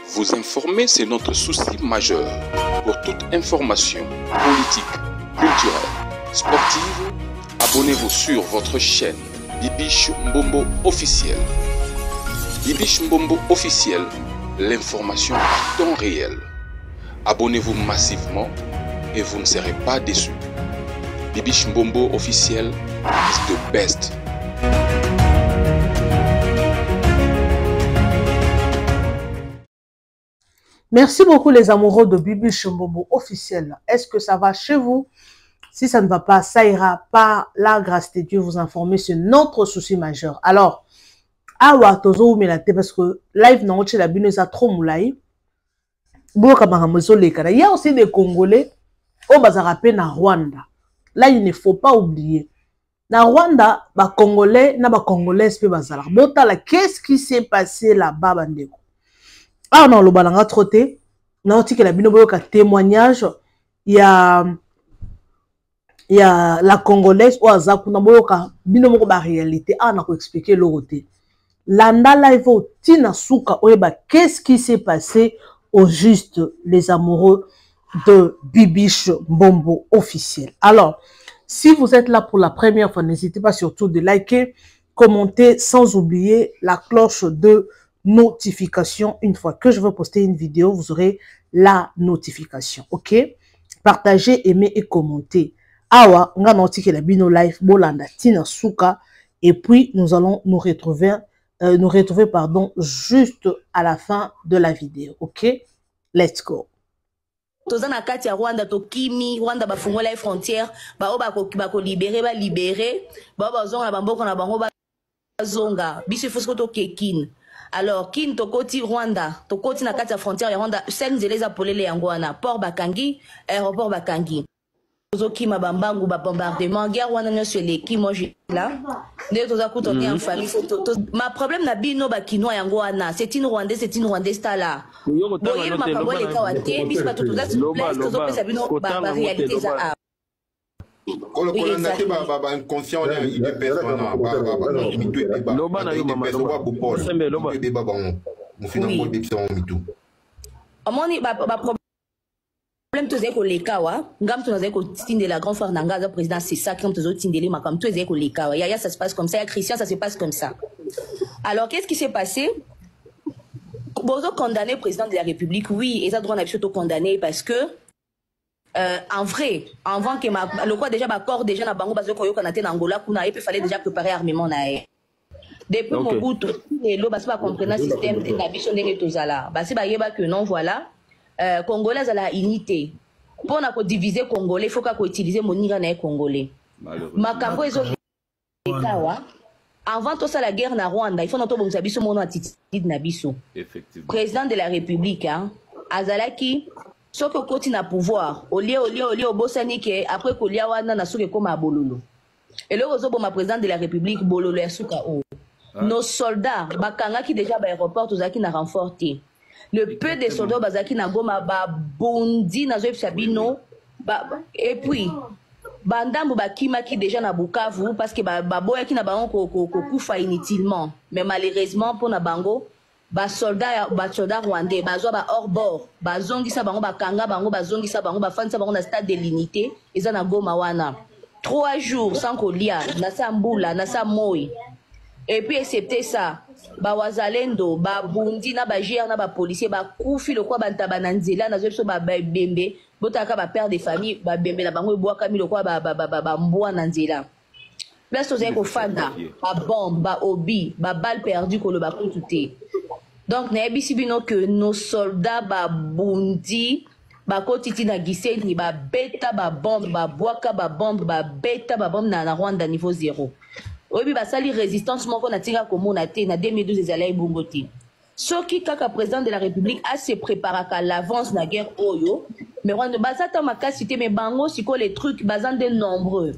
Vous informer, c'est notre souci majeur. Pour toute information politique, culturelle, sportive, abonnez-vous sur votre chaîne Bibiche Mbombo officiel. Bibiche Mbombo officiel, l'information à temps réel. Abonnez-vous massivement et vous ne serez pas déçus. Bibiche Mbombo officiel is the best. Merci beaucoup les amoureux de Bibiche Mbombo officiel. Est-ce que ça va chez vous? Si ça ne va pas, ça ira. Par la grâce de Dieu, vous informer sur notre souci majeur. Alors, awa tozo melate parce que live non chez la bino ça trop moulai. Il y a aussi des Congolais au bazarapé na Rwanda. Là, il ne faut pas oublier. Na Rwanda, ba Congolais na ba Congolaises pe bazala. Botala, qu'est-ce qui s'est passé là-bas bandeko? Ah non, le balanga trotté. Na oti que la bino boyoka témoignage. Il y a la Congolaise ou azakuna boyoka bino moko ba réalité. Ah na ko expliquer le côté. Landa live tina suka oyeba qu'est-ce qui s'est passé au juste les amoureux de Bibiche Mbombo officiel. Alors, si vous êtes là pour la première fois, n'hésitez pas surtout de liker, commenter, sans oublier la cloche de notification. Une fois que je vais poster une vidéo, vous aurez la notification. Ok? Partagez, aimez et commentez. Awa, nga noti la bino live, bolanda tina suka, et puis nous allons nous retrouver pardon, juste à la fin de la vidéo. Ok? Let's go. Toza na kati ya Rwanda to kimi Rwanda bafungola les frontières ba ko libérer ba zonga bamboko na bango ba zonga biso faut to kekin. Alors kin to koti Rwanda to koti na kati ya frontière ya Rwanda sen zeleza polele yango wana port Bakangi aéroport Bakangi. Kima bambangu ba bombardement guerre wana nyonso eleki moi je là nde toza kutonia en famille ma problème na bino ba kinois yango wana c'est une rwandaise ta là boye makambo le kawate bis ba toza sur place tozo pesa bino ba réalité za a inconscient il est personne problème tous les lekawa ngam tous les de la grande frère nanga président c'est ça comme tous autres tindeli makam tous les lekawa ya ça se passe comme ça ya Christian ça se passe comme ça. Alors qu'est-ce qui s'est passé? Bozo condamné président de la République oui et ça droit n'a condamné parce que en vrai avant que le quoi déjà accord déjà na bango bazo koyo kanate na Angola kuna et puis fallait déjà préparer armement na depuis mon bout les lo basi ba comprendre système na biso ndenge tozala basi ba yeba que non voilà Congolais à la unité. Pour na diviser Congolais, il faut qu'on utilise moninga na Congolais. Makambo ezo kawa. Avant tout ça la guerre na Rwanda, il faut noter bon biso mono attitude na biso. Effectivement. Président de la République hein, azalaki soko koti na pouvoir, au lieu bosani ke après kolia wana na soke koma bololo. Et le rezo ma président de la République bololo ya suka o. Nos soldats bakanga ki déjà ba aéroport tozaki na renforté. Le peu de soldats bazaki na goma ba bondi na zo sabino et puis bandambo bakima ki déjà na Bukavu parce que ba boya ki na bango ko kufa inutilement mais malheureusement pour na bango ba soldats rwandais bazwa ba hors bord bazongisa bango bakanga bango bazongisa bango bafanisa bango na stade de l'unité eza na goma wana 3 jours sans kolia na sambula na samoi. Et puis c'était ça ba wazalendo ba bundi na ba GR na ba policier ba kufi le kwa bantaba na nzela na zo ba bembe botaka ba père de famille ba bembe na bango boaka mi le kwa ba mbwa na nzela place to zeko fanda ba bombe ba obi ba balle perdue ko le ba kututé. Donc na ebisi bino que nos soldats ba bundi ba kotiti na giseni ba beta ba bombe ba boaka ba bombe ba beta ba bombe na Rwanda niveau 0. Oui, bah ça, les résistances, mon qu'on a tiré comme on a été, na 2012, les alliés Bongoti. Ce qui, quand le président de la République a se préparé à l'avance de la guerre Oyo, mais on ne basa ta ma cité, mais bango, si quoi les trucs, basant de nombreux.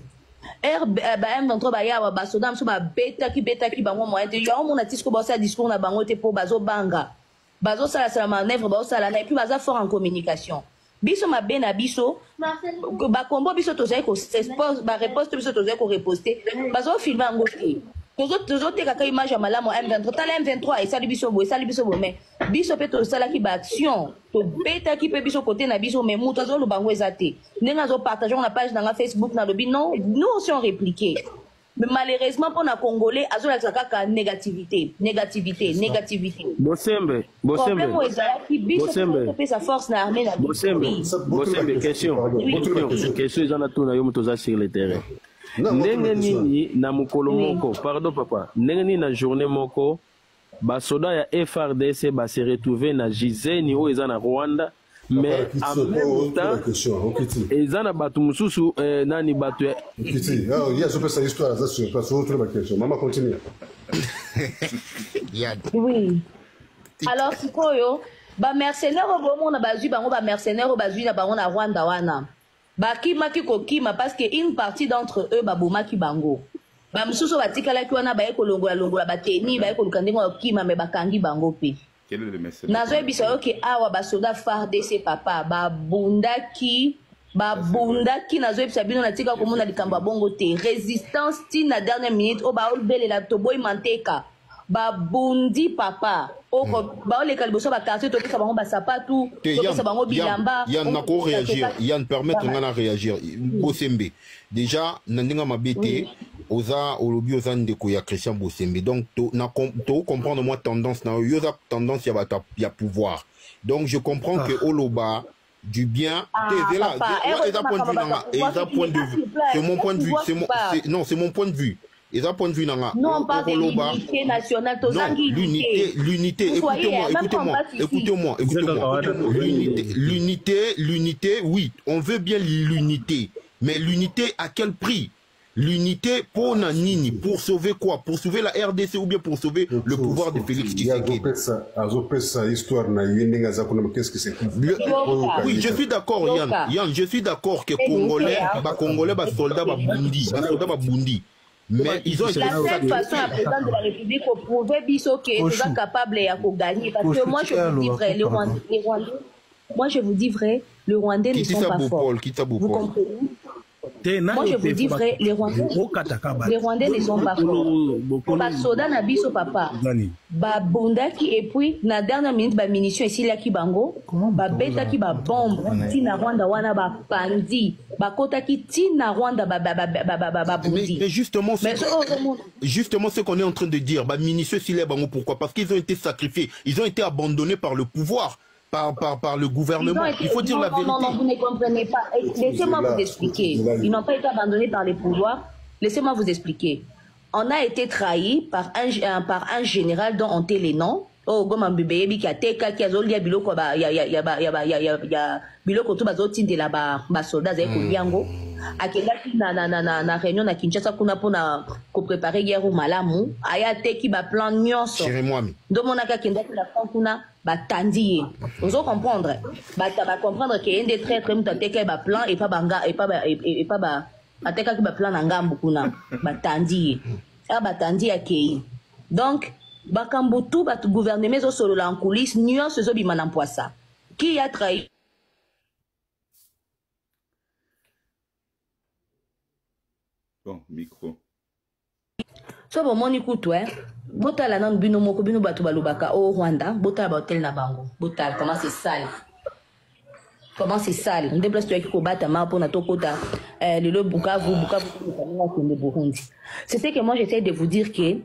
M23, bah, ya, bah, sodam, so, bah, beta qui, bango, moyen, de, y'a, on a dit que ça discours, na bango, te pour bazo banga. Bazo, ça, la manœuvre, bazo, ça, la, et puis, baza fort en communication. Biso ma ben abiso ba combo biso tozai ko s'expose ba riposte biso tozai ko riposter bazo filmer ngoki toujours kaka image ya malamu M23 tala M23 et ça biso bo mais biso pe to sala ki ba action to beta ki pe biso côté na biso mais muto zo lo bango ezate ndenga zo partager na page na Facebook na lobi non nous aussi on répliqué mais malheureusement pour na congolais azo la kaka négativité Bosembe sa force na armée na Bosembe question izana tuna yo muto za sur le terrain ndenge nini na mukolo moko pardon papa ndenge nini na journée moko basoda ya FRDC ba se retrouver na Gizeni o eza na Rwanda mais en même temps ezana batu mususu nani batu ya il y a ce histoire ça sur place autre question maman continue. Oui, alors sikoyo ba mercenaire bomo na bazui bango ba mercenaire bazui na bango na Rwanda wana bakimaki kokima parce que une partie d'entre eux babomaki bango bamususu batikalaki wana baye kolongola bateni baye koluka ndenge kokima me bakangi bango pe nazoyebisa yo ke awa basoda FARDC papa babundaki nazoyebisa bino natika komona likambo ya bongo te résistance ti na dernière minute o baobelela toboyi manteka babundi papa baoleka liboso bakartier topesa bango basapatu topesa bango bilamba Yann nako réagir Yann permettre ngana réagir Bosembe déjà nandinga mabete oza olobi oza ndeko ya Christian Bosembe donc to comprendre moi tendance na yoza tendance ya pouvoir donc je comprends que oloba du bien c'est là point de vue c'est mon point de vue c'est mon point de vue. Et ça point de vue nanga. Non, pas de l'unité nationale, l'unité, écoutez-moi. L'unité, oui, on veut bien l'unité. Mais l'unité à quel prix? L'unité pour Nanini, pour sauver quoi? Pour sauver la RDC ou bien pour sauver le pouvoir de Félix Tshisekedi? Oui, je suis d'accord, Yann, je suis d'accord que Congolais, soldats, Bundi. Mais ils ont la seule façon à président de la République pour prouver biso que nous sommes capables de gagner. Parce que moi je vous dis vrai, le Rwandais ne sont pas forts. Vous comprenez? Moi je vous dis vrai, les Rwandais ne sont pas forts. Basoda na biso papa. Ba bundaki et puis na dernière minute ba munition ici là ki bango, ba beta ki ba bombe, ti na Rwanda wana ba pandi, ba kota ki ti na Rwanda ba bundi. Mais justement ce qu'on est en train de dire, ba munition ici là bango pourquoi? Parce qu'ils ont été sacrifiés, ils ont été abandonnés par le pouvoir. Par le gouvernement. Il faut dire la vérité. Non, vous ne comprenez pas. Laissez-moi vous expliquer. Ils n'ont pas été abandonnés par les pouvoirs. Laissez-moi vous expliquer. On a été trahi par un général dont on tait les noms. Oh, Goma Mbibébi qui a teka qui a zoli ya biloko ya biloko to bazoti de la ba soldats za ko akendaki na réunion na Kinshasa kuna pona ko préparer guerre au malamu aya teki ba plan nyonso ndo monaka kendaki la kuna batandi ozo comprendre ba comprendre que un des traîtres mutateka ba plan et pas banga et pas ba ateka ki ba plan na ngambu kuna batandi batandi akei donc bakambo tout bat gouvernement zo solo la en coulisses nuance zo bima na poisa qui a trahi. Bon, micro. So bon moni kutu botala nan bino moko bino batu balobaka au Rwanda botala ba hotel na bango botala comment c'est sale on déplace toi qui combattre ma pour na tokota le Bukavu le Burundi. C'est ce que moi j'essaie de vous dire que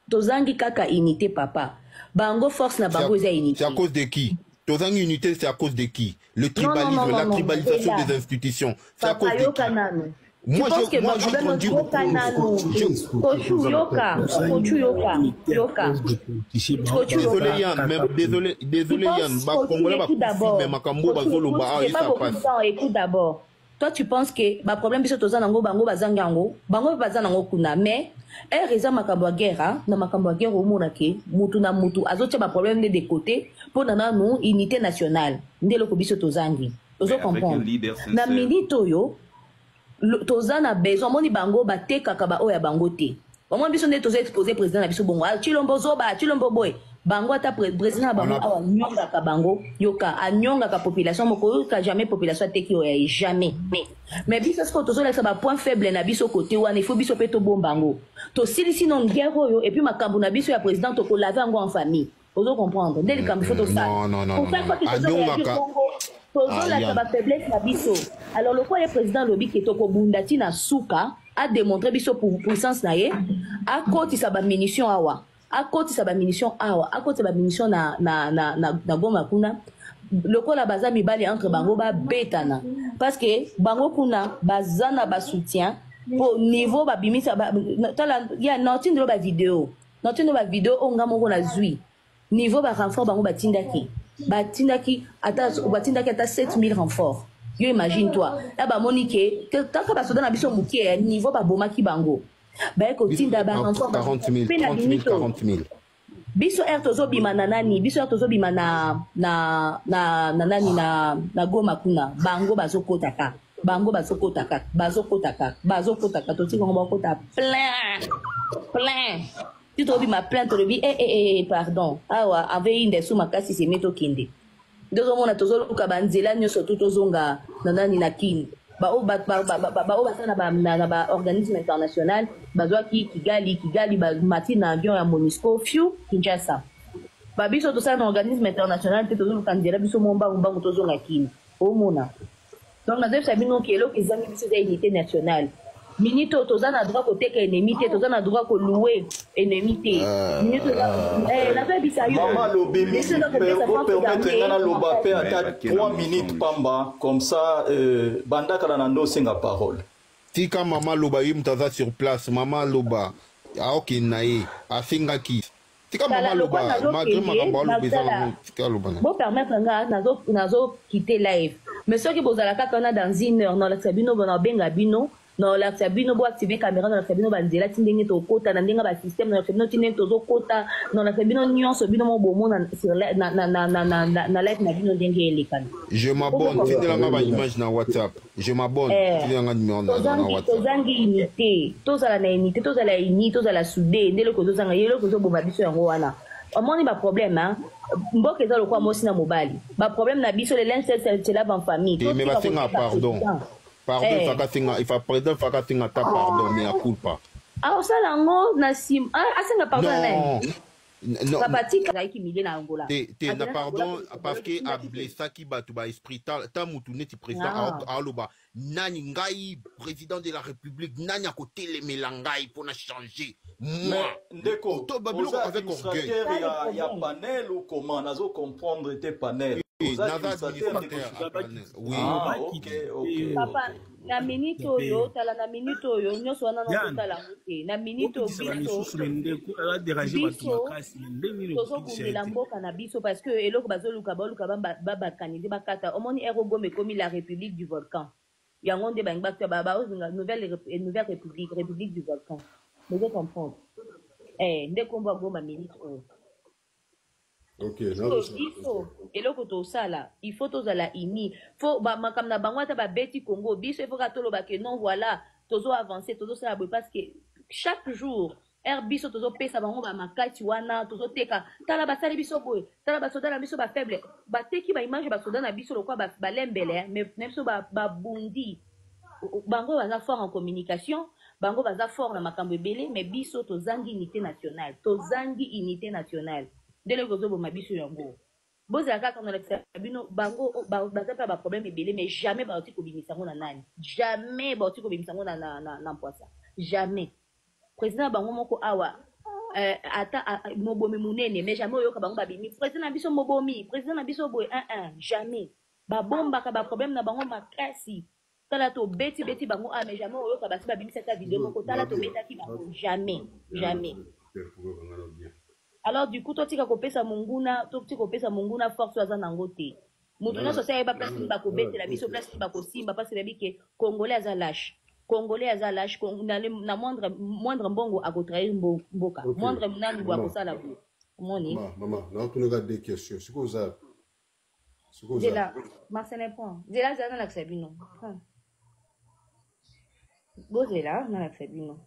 tozangi kaka unité papa bango force na bango eza unité. C'est à cause de qui? Tozangi unité, c'est à cause de qui? Le tribalisme, la tribalisation des institutions. C'est à cause de qui? Moi, je conduis désolé Yann, écoute d'abord. Toi, tu penses que ma problème c'est que bango bazangango kuna mais raison makambo guerre na makambo guerre au monake mutu na mutu azotia ba problème de côté pour nana nous unité nationale ndelo ko biso tozangi ozo comprendre na minute oyo tozana besoin moni bango bateka ka ba oya bango te au moins biso ndé tozo exposer président na biso bongo chilombo zoba chilombo boy bango ata président bango awa nyongaka bango yoka anyongaka population moko yoka jamais population teki oya jamais mais biso ce que tozolakisa ba point faible na biso côté wana il faut biso pe to bombango to silisi non guerre oyo et puis makambo na biso ya président to ko laver ngo en famille ozo comprendre dès le camp il faut to ça pour faire quoi que tozolakisa ba faiblesse na biso alors le quoi le président lobi ke to ko bundati na suka a démontré biso pour puissance na ye a kotisa ba munition awa a kotisa ba munition awa a kotisa ba munition na goma kuna lokola baza mibali entre bango ba betana parce que bango kuna bazana ba soutien pour niveau ba bimisa tala ya notindo ba vidéo onga moko na zui niveau ba renfort bango batindaki ata 7000 renforts. Yo imagine toi là ba monique tant que ba soda na biso mukie niveau ba bomaki bango ba ko tinda ba renfort 40 000 biso tozo bima na nani biso tozo bima na nani na goma kuna bango bazokotaka to tiko ngomba kota plein tu to bima plein to bi pardon awa avec une des sous makasi c'est meto kinde deux hommes tozo luka banzela nyoso tutozonga na nani na kini ba basana ba organisme international bazwa Kigali ba matina avion ya Monisco fiu Kinshasa ba biso to sana organisme international te tozo luka nzela biso mbangu tozonga kini omona donc na def sabino kielo kizangi biso za unité nationale minito tozana droit côté que ennemi te tozana droit ko louer ennemi te minito na pe bisayo maman lobimi permettre ngana loba pe ata 3 minutes pamba comme ça banda kala na ndo singa parole tika maman loba yimtaza sur place maman loba aoki nae afingaki tika maman loba malgré makambo lobeza tika loba bon permettre nga nazo quitter live mais ceux qui bozala kaka na dans une heure dans la sabino bona benga bino non la sabino bo activer caméra dans la sabino banzela tindenge to kota na ndenga ba système na sabino tindenge to zo kota non la sabino nyonso bino mo bomo na sur na live na bino ndenge elekana je m'abonne tindela nga ba image na WhatsApp je m'abonne tindela nga numéro na WhatsApp tozangi unité tozala na unité tozala uni tozala soudé ndelo ko tozanga yelo ko zo bomba biso yango wana omoni ba problème hein mboka eza lokwa mosi na mobali ba problème na biso le linge c'est là en famille mais ba singa pardon il faut président fakatinga ta pardon mais à culpa ah ça lango na sim asenga pardon na papatika zaiki milé na Angola te na pardon parce que a blessa ki batu ba esprit ta mutu neti président aloba nani ngai président de la république nani a côté les melangai pour na changer moi ndeko to babilo avec orgueil il y a panel ou comment nazo comprendre tes panel oui papa na minute oyo tala na minute oyo nyoso wana na tala muté na minute biso kumela mboka na biso parce que eloko bazoluka baba kanidi bakata omoni erogome komi la république du volcan yango nde bangi bakta baba nouvelle république du volcan vous comprendre nde komba goma minute oyo biso eloko tosala il faut tozala ini faut makambo na bango ata babeti Congo biso il faut ka toloba ke non voilà tozo avancer tozosala boye parce que chaque jour biso tozopesa bango bamakati wana tozoteka tala basali biso boye tala basoda na biso bafaible bateki baimage basoda na biso lokwa balembele mais biso babundi bango baza fort en communication bango baza fort na makambo ebele mais biso tozangi unité nationale dès que vous avez biso yango bozala kaka na lakisa bino bango baza pa ba problème ebele mais jamais baoti ko bimisa ngo na nani jamais baoti ko bimisa ngo na mpoasa jamais président bango moko awa ata mobomi munene mais jamais oyoka bango babimi président na biso mobomi président na biso boy jamais babomba ka ba problème na bango makasi tala to beti bango mais jamais oyoka basi babimisa ta vidéo moko tala to betaki bango jamais alors du coup toi tika kopesa munguna force waza nango te mutu nyonso se ayeba place ni bakobetela biso place ni bakosimba parce que bike congolais aza lâche na moindre mbongo akotrahir mboka moindre nani bo akosala bo moni mama na tunoga des questions sikoza Zela Marcelin point Zela zana na ksabino Go Zela na ksabino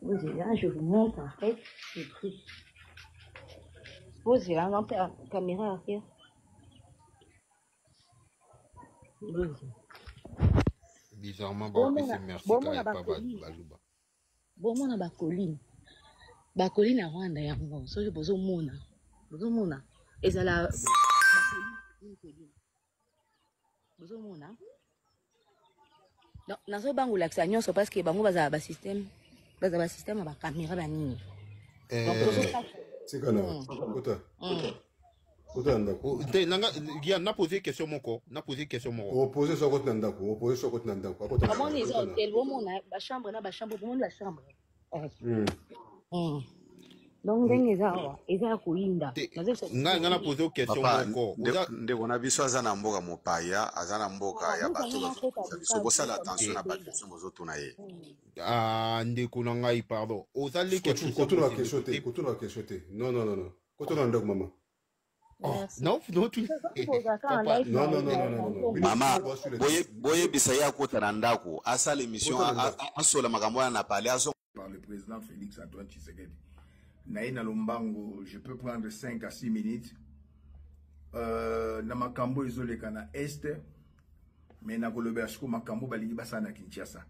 Posez là, je vous montre en fait le truc. Posez là, la caméra arrière. Bizarrement, Bon, c'est merci bon, quand il n'y a pas colline. Balouba. Bon, on a ba colline. Ba colline à Rwanda yango. So je bozo mona. Bozo mona. Et ça la colline. Bozo mona. Non, nazo bango l'accès nyonso parce que bango baza ba système. Baza ba système ba caméra ba nini. Donc c'est quand même. n'a posé question mon corps, n'a posé question mon corps. Opposé sur côté Nandako, opposé sur côté Nandako. Comment les hôtels, bon mon ba chambre, ba chambre, bon la chambre. Donc ndenge eza kuinda. N'a posé question mon corps. Ndeko na biso azana mboka mopaya, azana mboka ya bato. Biso bosala attention na ba question bozoto na ye. Ah ndeko na ngai pardon. Ozali question. Continue la question te, continue la question te. Non. Continue Nandako maman. Oh, non, tu papa, non. Maman, boye bisaya ko tanandako, asa l'émission asola makambo na parler par le président Félix Antoine Tshisekedi. Naïna Lombango, je peux prendre 5 à 6 minutes. Na makambo isolé kana est, mais na kolobersko makambo balingi basana Kinshasa.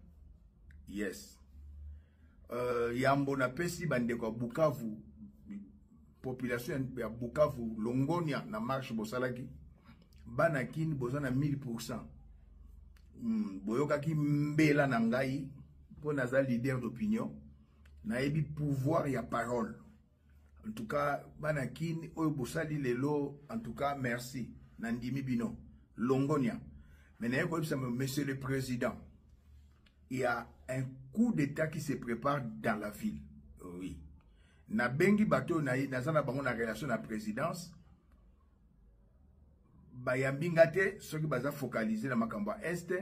Yes. Yambo na pesi bande ko Bukavu. Population ya Bukavu, Longonia, na marche bosalaki, banakin bozana 1000%. Boyokaki mbela na ngai, pour naza leader d'opinion, naebi pouvoir ya parole. En tout cas, banakin, oyo bosali lelo, en tout cas, merci. Nandimi bino, Longonia. Mais monsieur le président, il y a un coup d'état qui se prépare dans la ville. Oui. Na bengi bato na zana bango na relation na présidence bayambinga te soki baza focaliser na makambo est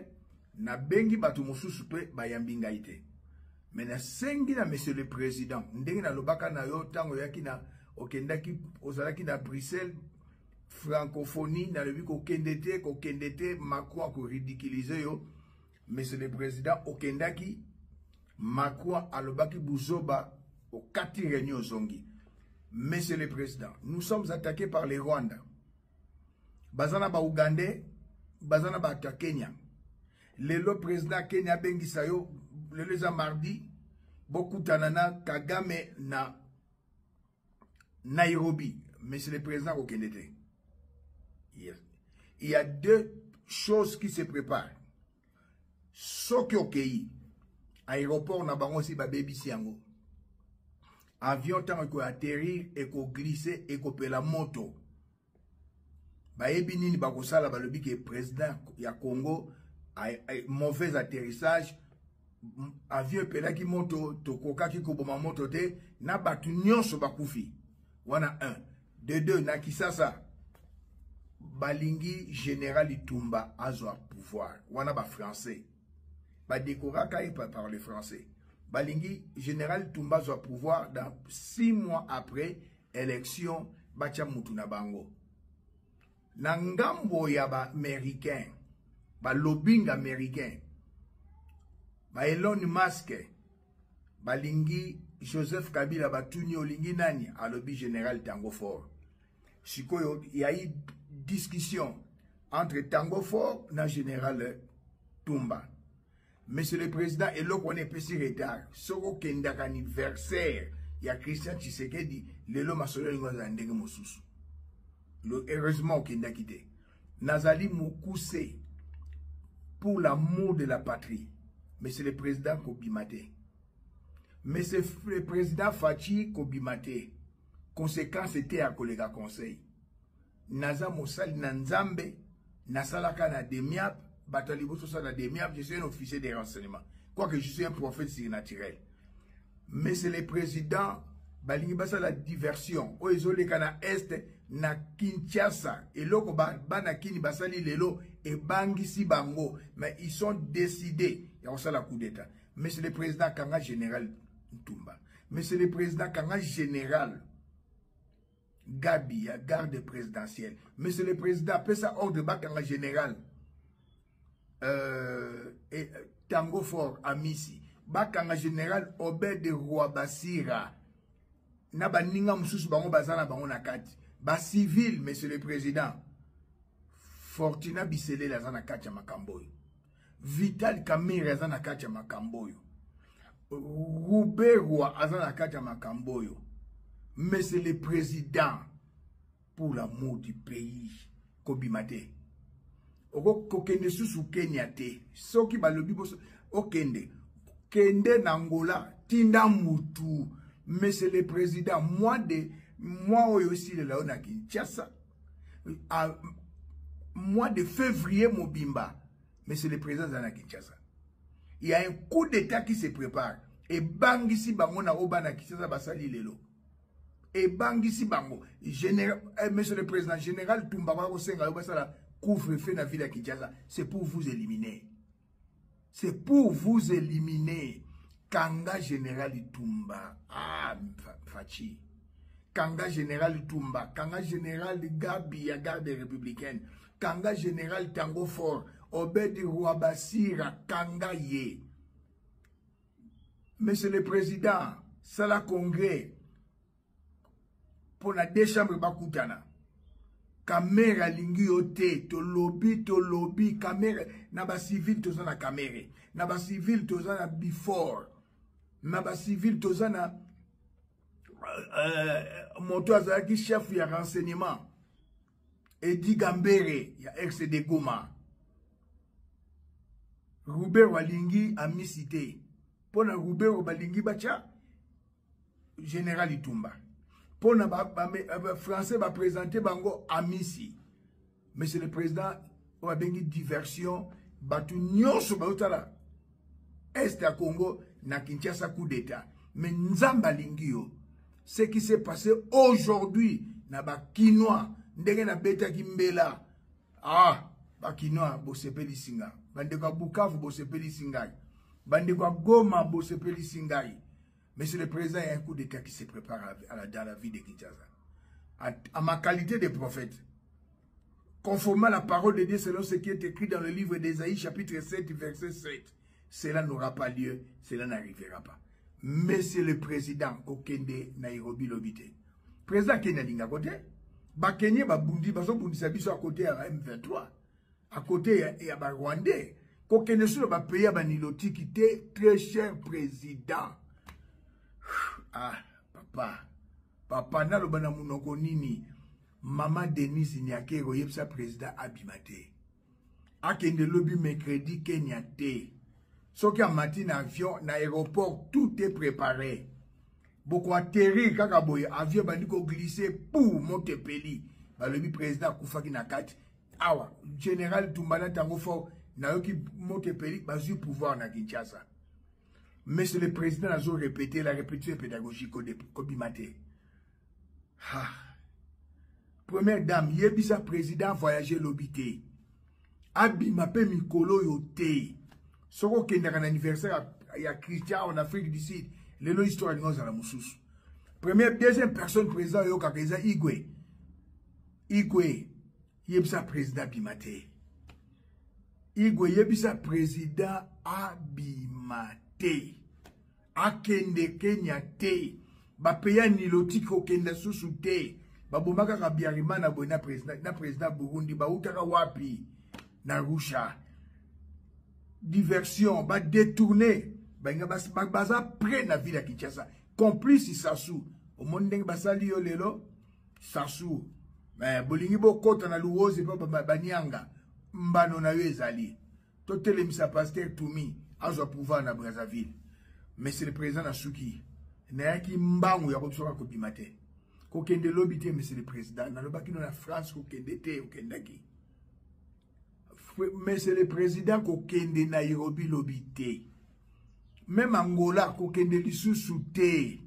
na bengi bato mosusu pe bayambinga ite mais na sengi na monsieur le président ndenge na lobaka na yo tango yaki na okendaki ozalaki na Bruxelles francophonie na lobi ko kendete Macron ko ridiculiser yo monsieur le président okendaki Macron alobaki buzoba au 4 réunions zongi. Monsieur le Président, nous sommes attaqués par les Rwandais. Bazana ba Ougandais, bazana ba Kenya. Le président Kenya bengi sayo, le mardi, beaucoup tanana Kagame na Nairobi. Monsieur le Président au Kenya. Il y a deux choses qui se préparent. Soki okei, aéroport na bango si ba baby siango. Avion tant qu'on atterrir et qu'on glisser et qu'on paie la moto. Ba ebi nini ba ko sala ba lobi ke président ya Congo a mauvais atterrissage avion pela ki moto to koka ki ko boma moto te na batu nyonso ba kufi. Wana 1. De 2 na Kisasa balingi général Itumba azwa pouvoir. Wana ba français. Ba décoraka par les français. Balingi, général Tumba soit pouvoir dans 6 mois après élection Bacha Mutuna Bango. Nangambo ya ba américain, ba lobbying américain, ba Elon Musk, balingi Joseph Kabila batuni olingi nani a lobby général Tango Fort. Sikoyo, il y a eu discussion entre Tango Fort et général Tumba. Monsieur le Président, et là qu'on est petit retard, soko kendak anniversaire, il y a Christian Tshisekedi, le l'homme a solo l'ingozandenge mosusu. Heureusement qu'il n'a quitté. Nazali Moukousse, pour l'amour de la patrie, Monsieur le Président Kobimate. Monsieur le Président Fachi Kobimate. Conséquence était à collègue conseil. Naza Moussali Nanzambe, Nasalaka na demiap, Batalibo Sosa Demiab, je suis un officier des renseignements. Quoique je suis un prophète surnaturel. Mais c'est le président, Balingi Basa la diversion. O izole kana est na Kinshasa. Et loko bana kini basali lelo et bangisi bango. Mais ils sont décidés. Il y a aussi la coup d'état. Mais c'est le président Kanga général Ntumba. Mais c'est le président Kanga général Gabi, garde présidentielle. Mais c'est le président Pesa ordre Bakanga général. Et Tango Fort Amisi bakanga général Obed Roi Basira na baninga mususu bango bazana bango na kati ba civil monsieur le président Fortuna Bisele la zana kati ya makamboyo Vital Kamere azana kati ya makamboyo Ruberwa azana kati ya makamboyo monsieur le président pour l'amour du pays kobimate oko kokende susu Kenya te soki balobi boso okende kende na Angola tinda mutu monsieur le président moi aussi le laona Kinshasa mois de février Mobimba monsieur le président zana Kinshasa il y a un coup d'état qui se prépare et bangisi bango na obana Kinshasa basali lelo et bangisi bango général monsieur le président général Tumba ko senga basala couvre-feu na ville de Kinshasa, c'est pour vous éliminer. C'est pour vous éliminer. Kanga général Tumba. Ah, Fachi. Kanga général Tumba. Kanga général Gabi, à garde républicaine. Kanga général Tango Fort. Obed Roi Basira. Kanga Ye. Monsieur le président, c'est la congrès. Pour la deux chambres Bakutana. Kamera lingi yote to lobby kamera na ba civil tozana kamera na ba civil tozana before na ba civil tozana moto azaki chef ya renseignement Edi Gambere ya RCD Goma Robert Walingi a misité pona Robert Walingi bacha général Itumba pour na français va présenter bango amisi monsieur le président on va bengi diversion batu nyonso bautala est à Congo na Kinshasa coup d'état mais nzamba lingio ce qui s'est passé aujourd'hui na ba kinois ndenge na beta kimbela ba kinois bo sepeli singa bande kwa Bukavu bo sepeli singa bande kwa Goma bo sepeli singa. Monsieur le président, il y a un coup d'état qui se prépare dans la vie de Kinshasa. À ma qualité de prophète, conformément à la parole de Dieu selon ce qui est écrit dans le livre d'Ésaïe, chapitre 7, verset 7, cela n'aura pas lieu, cela n'arrivera pas. Monsieur le président, Kokende Nairobi Lobité. Président Kenya Linga côté, Bakenya Babundi, Basobundi Sabiso à côté à M23, à côté et à Rwandais. Kokende sur le pays à Baniloti qui était très cher président. Ah, papa, na lobana munoko nini, maman Denise Nyakero yepsa président abimate. Akende lobby mercredi Kenya te. Soki a matin avion, na aéroport, tout est préparé. Beaucoup atterri, kakaboye, avion bandiko glissé pour Montepeli. Ba lobby président Koufaki Nakati. Awa, général Tumbana Tango Fort, na yoki Montepeli, bazu pouvoir na Kinshasa. Monsieur le président a répété la répétition pédagogique au Kobimate. Première dame, Yebisa président voyager l'obité. Abimape Mikolo yote. Soko kenda un anniversaire il y a Christian en Afrique du Sud. Lelo histoire de nous à la Moussous. Première, deuxième personne président Yoka Keza Igwe. Yebisa président Abimate. Igwe Yebisa président Abimate. Akende Kenya te bapeya niloti ko kenda susu te babomaka kabiarima na bona président Burundi bautaka wapi na Rusha diversion ba détourner ba baza près na ville ya Kinshasa complice Sassou au monde ndenge basali yo lelo Sassou mais bolingi bokota na luoze pa banyanga mbano na yo ezali to telemisa pasteur Tumi azo pouvoir na Brazzaville. Monsieur le président Nasuki, Nayaki Mbangu ya kosoka Kobimate. Kokende lobité, monsieur le président, na lobaki na France kokende te okendaki. Monsieur le président kokende Nairobi lobité. Même Angola kokende lisusu te.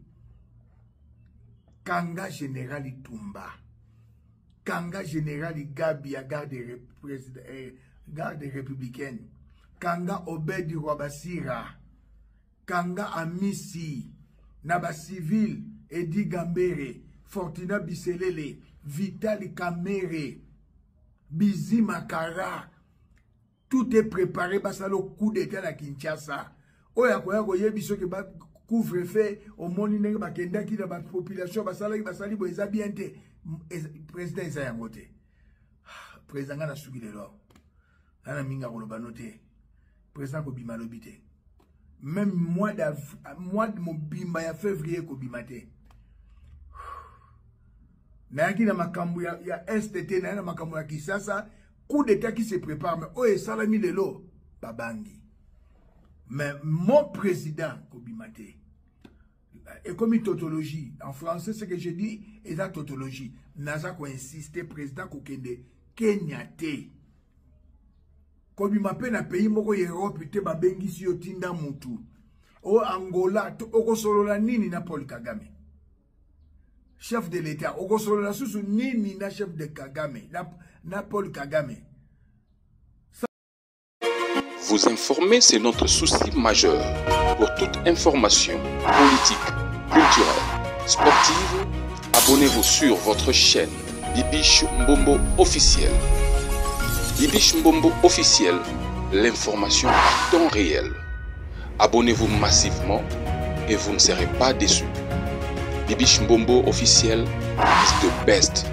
Kanga général Itumba. Kanga général Gabi à garde républicaine. Kanga Obed Roi Basira. Kanga Amisi. Naba Civil. Edi Gambere. Fortuna Biselele. Vital Kamere. Bizi Makara. Tout est préparé. Basalo coup d'état à Kinshasa. oya koya koyebi soki ba couvre-feu au monde ndenge bakendaki na ba population basali bo eza bien te président eza yango te président ngana suki lelo ana minga koloba note président ko bima lobi te même mois de mobimba ya février ko bima te nayaki na makambo ya STT na makambo ya Kisasa coup d'état qui se prépare mais oye salami lelo babangi. Mais mon président, Kobimate, et comme une tautologie, en français, ce que je dis est la tautologie. Naza ko insisté, président Kokende, Kenyate. Kobimate na pays moko Europe, te babengi si yotinda mutu. O Angola, oko solola nini na Paul Kagame. Chef de l'État, oko solola susu nini na chef de Kagame, na Paul Kagame. Vous informer, c'est notre souci majeur. Pour toute information politique, culturelle, sportive, abonnez-vous sur votre chaîne Bibiche Mbombo officiel. Bibiche Mbombo officiel, l'information à temps réel. Abonnez-vous massivement et vous ne serez pas déçus. Bibiche Mbombo officiel is the best.